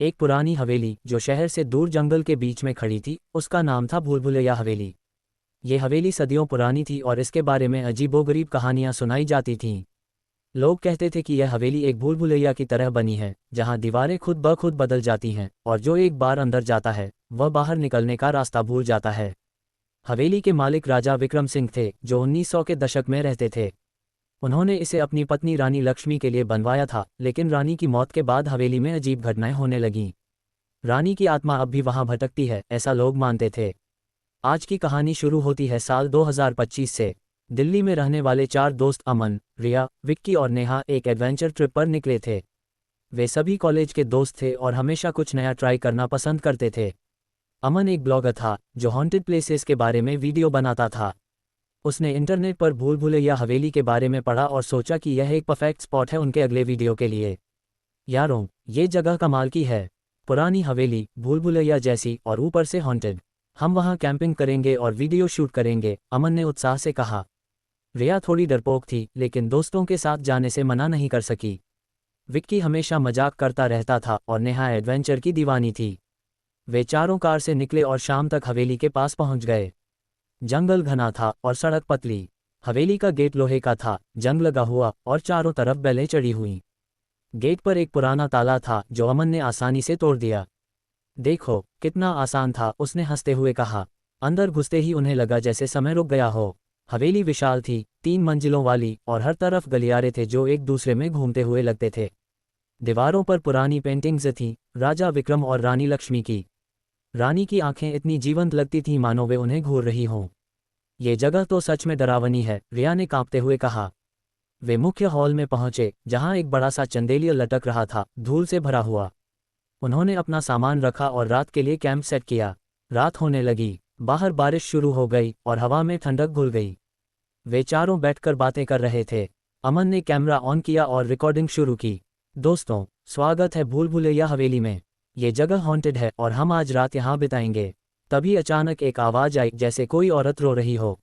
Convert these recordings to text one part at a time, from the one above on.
एक पुरानी हवेली जो शहर से दूर जंगल के बीच में खड़ी थी, उसका नाम था भूलभुलैया हवेली। ये हवेली सदियों पुरानी थी और इसके बारे में अजीबोगरीब कहानियां सुनाई जाती थीं। लोग कहते थे कि यह हवेली एक भूलभुलैया की तरह बनी है, जहां दीवारें खुद ब खुद बदल जाती हैं और जो एक बार अंदर जाता है वह बाहर निकलने का रास्ता भूल जाता है। हवेली के मालिक राजा विक्रम सिंह थे, जो 1900 के दशक में रहते थे। उन्होंने इसे अपनी पत्नी रानी लक्ष्मी के लिए बनवाया था, लेकिन रानी की मौत के बाद हवेली में अजीब घटनाएं होने लगीं। रानी की आत्मा अब भी वहां भटकती है, ऐसा लोग मानते थे। आज की कहानी शुरू होती है साल 2025 से। दिल्ली में रहने वाले चार दोस्त अमन, रिया, विक्की और नेहा एक एडवेंचर ट्रिप पर निकले थे। वे सभी कॉलेज के दोस्त थे और हमेशा कुछ नया ट्राई करना पसंद करते थे। अमन एक ब्लॉगर था जो हॉन्टेड प्लेसेस के बारे में वीडियो बनाता था। उसने इंटरनेट पर भूलभुलैया हवेली के बारे में पढ़ा और सोचा कि यह एक परफेक्ट स्पॉट है उनके अगले वीडियो के लिए। यारों, ये जगह कमाल की है। पुरानी हवेली, भूलभुलैया जैसी और ऊपर से हॉन्टेड। हम वहाँ कैंपिंग करेंगे और वीडियो शूट करेंगे, अमन ने उत्साह से कहा। रिया थोड़ी डरपोक थी, लेकिन दोस्तों के साथ जाने से मना नहीं कर सकी। विक्की हमेशा मजाक करता रहता था और नेहा एडवेंचर की दीवानी थी। वे चारों कार से निकले और शाम तक हवेली के पास पहुंच गए। जंगल घना था और सड़क पतली। हवेली का गेट लोहे का था, जंग लगा हुआ और चारों तरफ बेलें चढ़ी हुई। गेट पर एक पुराना ताला था जो अमन ने आसानी से तोड़ दिया। देखो कितना आसान था, उसने हंसते हुए कहा। अंदर घुसते ही उन्हें लगा जैसे समय रुक गया हो। हवेली विशाल थी, 3 मंजिलों वाली, और हर तरफ गलियारे थे जो एक दूसरे में घूमते हुए लगते थे। दीवारों पर पुरानी पेंटिंग्स थीं, राजा विक्रम और रानी लक्ष्मी की। रानी की आंखें इतनी जीवंत लगती थीं मानो वे उन्हें घूर रही हों। ये जगह तो सच में डरावनी है, रिया ने कांपते हुए कहा। वे मुख्य हॉल में पहुंचे, जहां एक बड़ा सा चंदेलिया लटक रहा था, धूल से भरा हुआ। उन्होंने अपना सामान रखा और रात के लिए कैंप सेट किया। रात होने लगी, बाहर बारिश शुरू हो गई और हवा में ठंडक घुल गई। वे चारों बैठकर बातें कर रहे थे। अमन ने कैमरा ऑन किया और रिकॉर्डिंग शुरू की। दोस्तों, स्वागत है भूलभुलैया हवेली में। ये जगह हॉन्टेड है और हम आज रात यहाँ बिताएंगे। तभी अचानक एक आवाज आई, जैसे कोई औरत रो रही हो।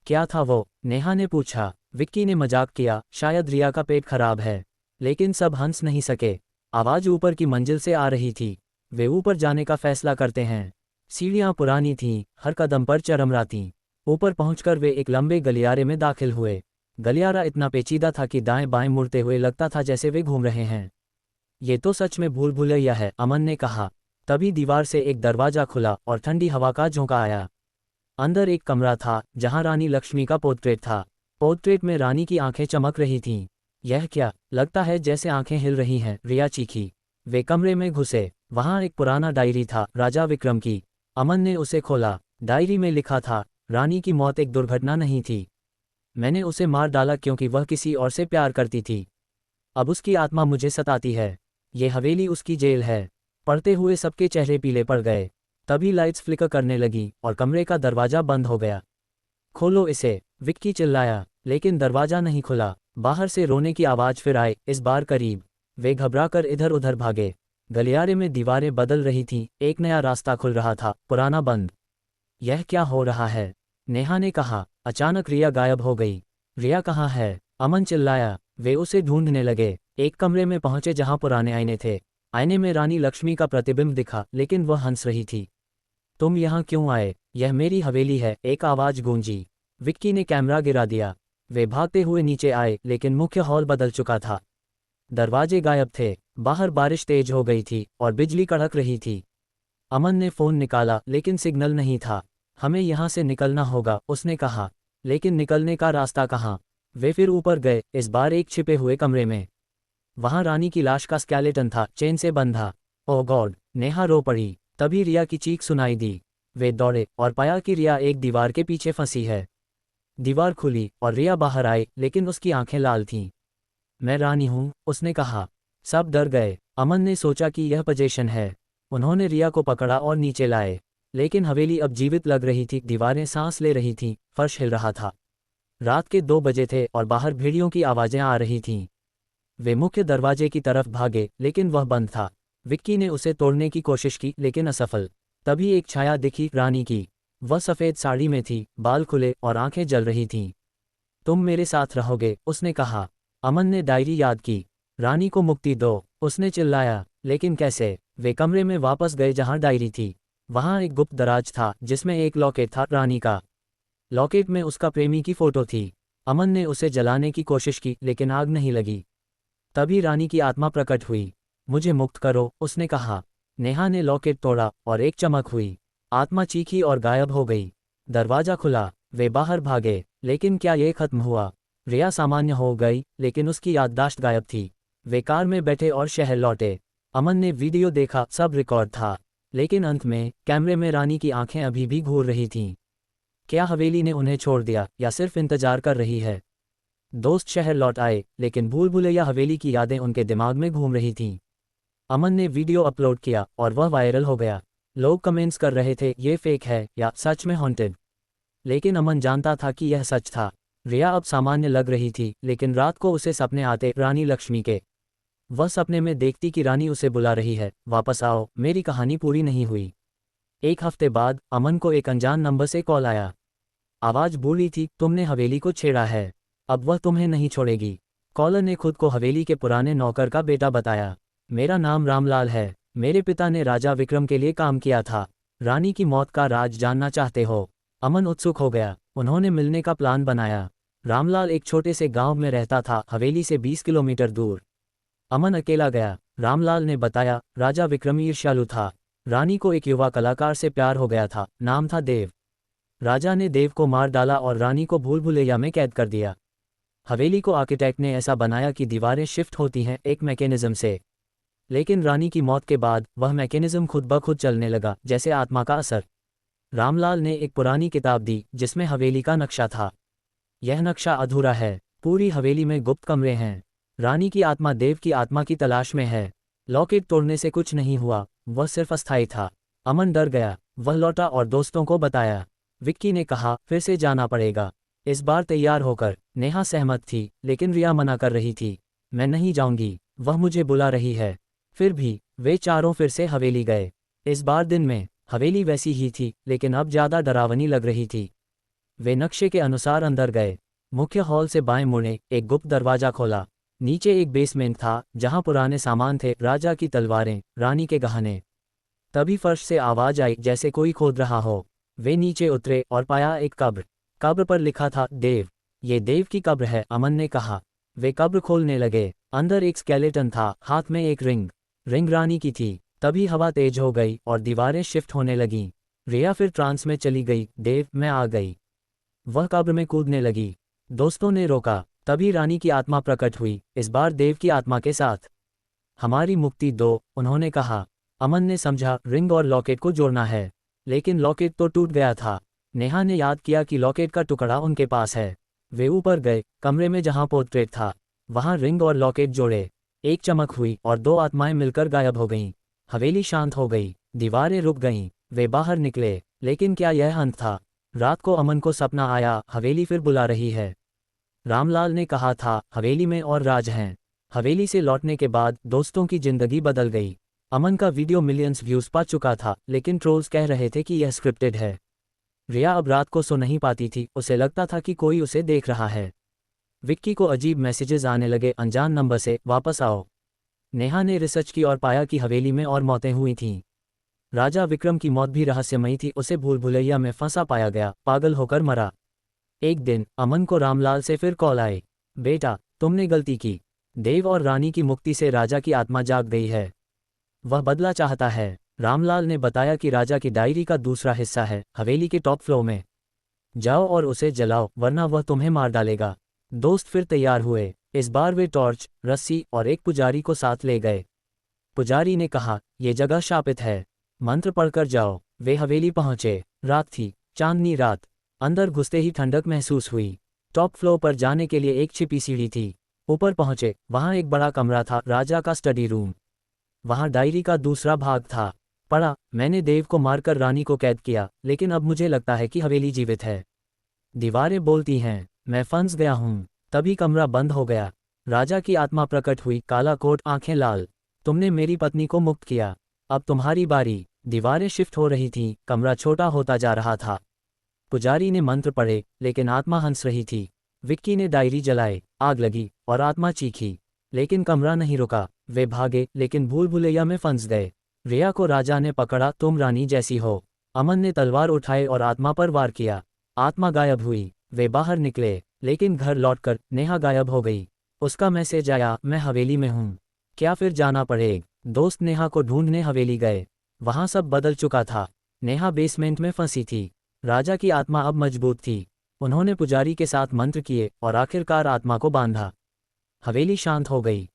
क्या था वो? नेहा ने पूछा। विक्की ने मजाक किया, शायद रिया का पेट खराब है। लेकिन सब हंस नहीं सके। आवाज ऊपर की मंजिल से आ रही थी। वे ऊपर जाने का फैसला करते हैं। सीढ़ियां पुरानी थीं, हर कदम पर चरमरातीं। ऊपर पहुंचकर वे एक लंबे गलियारे में दाखिल हुए। गलियारा इतना पेचीदा था कि दाएं बाएं मुड़ते हुए लगता था जैसे वे घूम रहे हैं। ये तो सच में भूलभुलैया है, अमन ने कहा। तभी दीवार से एक दरवाजा खुला और ठंडी हवा का झोंका आया। अंदर एक कमरा था जहां रानी लक्ष्मी का पोर्ट्रेट था। पोर्ट्रेट में रानी की आंखें चमक रही थीं। यह क्या? लगता है जैसे आंखें हिल रही हैं, रिया चीखी। वे कमरे में घुसे। वहां एक पुराना डायरी था, राजा विक्रम की। अमन ने उसे खोला। डायरी में लिखा था, रानी की मौत एक दुर्घटना नहीं थी। मैंने उसे मार डाला क्योंकि वह किसी और से प्यार करती थी। अब उसकी आत्मा मुझे सताती है। ये हवेली उसकी जेल है। पढ़ते हुए सबके चेहरे पीले पड़ गए। तभी लाइट्स फ्लिकर करने लगी और कमरे का दरवाजा बंद हो गया। खोलो इसे, विक्की चिल्लाया, लेकिन दरवाजा नहीं खुला। बाहर से रोने की आवाज फिर आई, इस बार करीब। वे घबराकर इधर उधर भागे। गलियारे में दीवारें बदल रही थीं, एक नया रास्ता खुल रहा था, पुराना बंद। यह क्या हो रहा है? नेहा ने कहा। अचानक रिया गायब हो गई। रिया कहाँ है? अमन चिल्लाया। वे उसे ढूंढने लगे। एक कमरे में पहुंचे जहां पुराने आईने थे। आईने में रानी लक्ष्मी का प्रतिबिंब दिखा, लेकिन वह हंस रही थी। तुम यहाँ क्यों आए? यह मेरी हवेली है, एक आवाज गूंजी। विक्की ने कैमरा गिरा दिया। वे भागते हुए नीचे आए, लेकिन मुख्य हॉल बदल चुका था। दरवाजे गायब थे। बाहर बारिश तेज हो गई थी और बिजली कड़क रही थी। अमन ने फोन निकाला, लेकिन सिग्नल नहीं था। हमें यहाँ से निकलना होगा, उसने कहा। लेकिन निकलने का रास्ता कहाँ? वे फिर ऊपर गए, इस बार एक छिपे हुए कमरे में। वहां रानी की लाश का स्केलेटन था, चेन से बंधा। ओह गॉड, नेहा रो पड़ी। तभी रिया की चीख सुनाई दी। वे दौड़े और पाया कि रिया एक दीवार के पीछे फंसी है। दीवार खुली और रिया बाहर आई, लेकिन उसकी आंखें लाल थीं। मैं रानी हूं, उसने कहा। सब डर गए। अमन ने सोचा कि यह पोजीशन है। उन्होंने रिया को पकड़ा और नीचे लाए। लेकिन हवेली अब जीवित लग रही थी, दीवारें सांस ले रही थीं, फर्श हिल रहा था। रात के 2 बजे थे और बाहर भेड़ियों की आवाजें आ रही थीं। वे मुख्य दरवाजे की तरफ भागे, लेकिन वह बंद था। विक्की ने उसे तोड़ने की कोशिश की, लेकिन असफल। तभी एक छाया दिखी, रानी की। वह सफ़ेद साड़ी में थी, बाल खुले और आंखें जल रही थीं। तुम मेरे साथ रहोगे, उसने कहा। अमन ने डायरी याद की। रानी को मुक्ति दो, उसने चिल्लाया। लेकिन कैसे? वे कमरे में वापस गए जहां डायरी थी। वहां एक गुप्त दराज था जिसमें एक लॉकेट था रानी का। लॉकेट में उसका प्रेमी की फोटो थी। अमन ने उसे जलाने की कोशिश की लेकिन आग नहीं लगी। तभी रानी की आत्मा प्रकट हुई। मुझे मुक्त करो, उसने कहा। नेहा ने लॉकेट तोड़ा और एक चमक हुई। आत्मा चीखी और गायब हो गई। दरवाजा खुला, वे बाहर भागे। लेकिन क्या ये खत्म हुआ? रिया सामान्य हो गई लेकिन उसकी याददाश्त गायब थी। वे कार में बैठे और शहर लौटे। अमन ने वीडियो देखा, सब रिकॉर्ड था। लेकिन अंत में कैमरे में रानी की आंखें अभी भी घूर रही थीं। क्या हवेली ने उन्हें छोड़ दिया या सिर्फ इंतजार कर रही है? दोस्त शहर लौट आए लेकिन भूल भुलैया हवेली की यादें उनके दिमाग में घूम रही थीं। अमन ने वीडियो अपलोड किया और वह वायरल हो गया। लोग कमेंट्स कर रहे थे, ये फेक है या सच में हॉन्टेड। लेकिन अमन जानता था कि यह सच था। रिया अब सामान्य लग रही थी लेकिन रात को उसे सपने आते रानी लक्ष्मी के। वह सपने में देखती कि रानी उसे बुला रही है, वापस आओ, मेरी कहानी पूरी नहीं हुई। एक हफ्ते बाद अमन को एक अनजान नंबर से कॉल आया। आवाज़ बोली थी, तुमने हवेली को छेड़ा है, अब वह तुम्हें नहीं छोड़ेगी। कॉलर ने खुद को हवेली के पुराने नौकर का बेटा बताया। मेरा नाम रामलाल है, मेरे पिता ने राजा विक्रम के लिए काम किया था। रानी की मौत का राज जानना चाहते हो? अमन उत्सुक हो गया। उन्होंने मिलने का प्लान बनाया। रामलाल एक छोटे से गांव में रहता था, हवेली से 20 किलोमीटर दूर। अमन अकेला गया। रामलाल ने बताया, राजा विक्रम ईर्ष्यालु था। रानी को एक युवा कलाकार से प्यार हो गया था, नाम था देव। राजा ने देव को मार डाला और रानी को भूल भुलैया में कैद कर दिया। हवेली को आर्किटेक्ट ने ऐसा बनाया कि दीवारें शिफ्ट होती हैं एक मैकेनिज्म से। लेकिन रानी की मौत के बाद वह मैकेनिज्म खुद ब खुद चलने लगा, जैसे आत्मा का असर। रामलाल ने एक पुरानी किताब दी जिसमें हवेली का नक्शा था। यह नक्शा अधूरा है, पूरी हवेली में गुप्त कमरे हैं। रानी की आत्मा देव की आत्मा की तलाश में है। लॉकेट तोड़ने से कुछ नहीं हुआ, वह सिर्फ अस्थायी था। अमन डर गया। वह लौटा और दोस्तों को बताया। विक्की ने कहा, फिर से जाना पड़ेगा, इस बार तैयार होकर। नेहा सहमत थी लेकिन रिया मना कर रही थी। मैं नहीं जाऊंगी, वह मुझे बुला रही है। फिर भी वे चारों फिर से हवेली गए। इस बार दिन में हवेली वैसी ही थी लेकिन अब ज़्यादा डरावनी लग रही थी। वे नक्शे के अनुसार अंदर गए। मुख्य हॉल से बाएं मुड़े, एक गुप्त दरवाजा खोला। नीचे एक बेसमेंट था जहां पुराने सामान थे, राजा की तलवारें, रानी के गहने। तभी फर्श से आवाज आई जैसे कोई खोद रहा हो। वे नीचे उतरे और पाया एक कब्र। कब्र पर लिखा था, देव। ये देव की कब्र है, अमन ने कहा। वे कब्र खोलने लगे। अंदर एक स्केलेटन था, हाथ में एक रिंग। रिंग रानी की थी। तभी हवा तेज हो गई और दीवारें शिफ्ट होने लगीं। रिया फिर ट्रांस में चली गई। देव, मैं आ गई। वह कब्र में कूदने लगी। दोस्तों ने रोका। तभी रानी की आत्मा प्रकट हुई, इस बार देव की आत्मा के साथ। हमारी मुक्ति दो, उन्होंने कहा। अमन ने समझा, रिंग और लॉकेट को जोड़ना है। लेकिन लॉकेट तो टूट गया था। नेहा ने याद किया कि लॉकेट का टुकड़ा उनके पास है। वे ऊपर गए, कमरे में जहां पोर्ट्रेट था वहां रिंग और लॉकेट जोड़े। एक चमक हुई और दो आत्माएं मिलकर गायब हो गईं। हवेली शांत हो गई, दीवारें रुक गईं। वे बाहर निकले। लेकिन क्या यह अंत था? रात को अमन को सपना आया, हवेली फिर बुला रही है। रामलाल ने कहा था, हवेली में और राज हैं। हवेली से लौटने के बाद दोस्तों की जिंदगी बदल गई। अमन का वीडियो मिलियंस व्यूज पा चुका था लेकिन ट्रोल्स कह रहे थे कि यह स्क्रिप्टेड है। रिया अब रात को सो नहीं पाती थी, उसे लगता था कि कोई उसे देख रहा है। विक्की को अजीब मैसेजेस आने लगे अनजान नंबर से, वापस आओ। नेहा ने रिसर्च की और पाया कि हवेली में और मौतें हुई थीं। राजा विक्रम की मौत भी रहस्यमयी थी, उसे भूल भुलैया में फंसा पाया गया, पागल होकर मरा। एक दिन अमन को रामलाल से फिर कॉल आई। बेटा, तुमने गलती की। देव और रानी की मुक्ति से राजा की आत्मा जाग गई है। वह बदला चाहता है। रामलाल ने बताया कि राजा की डायरी का दूसरा हिस्सा है हवेली के टॉप फ्लोर में। जाओ और उसे जलाओ वरना वह तुम्हें मार डालेगा। दोस्त फिर तैयार हुए। इस बार वे टॉर्च, रस्सी और एक पुजारी को साथ ले गए। पुजारी ने कहा, यह जगह शापित है, मंत्र पढ़कर जाओ। वे हवेली पहुंचे। रात थी, चांदनी रात। अंदर घुसते ही ठंडक महसूस हुई। टॉप फ्लोर पर जाने के लिए एक छिपी सीढ़ी थी। ऊपर पहुंचे, वहां एक बड़ा कमरा था, राजा का स्टडी रूम। वहां डायरी का दूसरा भाग था। पढ़ा, मैंने देव को मारकर रानी को कैद किया लेकिन अब मुझे लगता है कि हवेली जीवित है। दीवारें बोलती हैं, मैं फंस गया हूं। तभी कमरा बंद हो गया। राजा की आत्मा प्रकट हुई, काला कोट, आंखें लाल। तुमने मेरी पत्नी को मुक्त किया, अब तुम्हारी बारी। दीवारें शिफ्ट हो रही थीं, कमरा छोटा होता जा रहा था। पुजारी ने मंत्र पढ़े लेकिन आत्मा हंस रही थी। विक्की ने डायरी जलाई, आग लगी और आत्मा चीखी। लेकिन कमरा नहीं रुका। वे भागे लेकिन भूल भुलैया में फंस गए। रिया को राजा ने पकड़ा, तुम रानी जैसी हो। अमन ने तलवार उठाई और आत्मा पर वार किया। आत्मा गायब हुई। वे बाहर निकले, लेकिन घर लौटकर नेहा गायब हो गई। उसका मैसेज आया, मैं हवेली में हूँ, क्या फिर जाना पड़ेगा? दोस्त नेहा को ढूंढने हवेली गए। वहां सब बदल चुका था। नेहा बेसमेंट में फंसी थी। राजा की आत्मा अब मजबूत थी। उन्होंने पुजारी के साथ मंत्र किए और आखिरकार आत्मा को बांधा। हवेली शांत हो गई।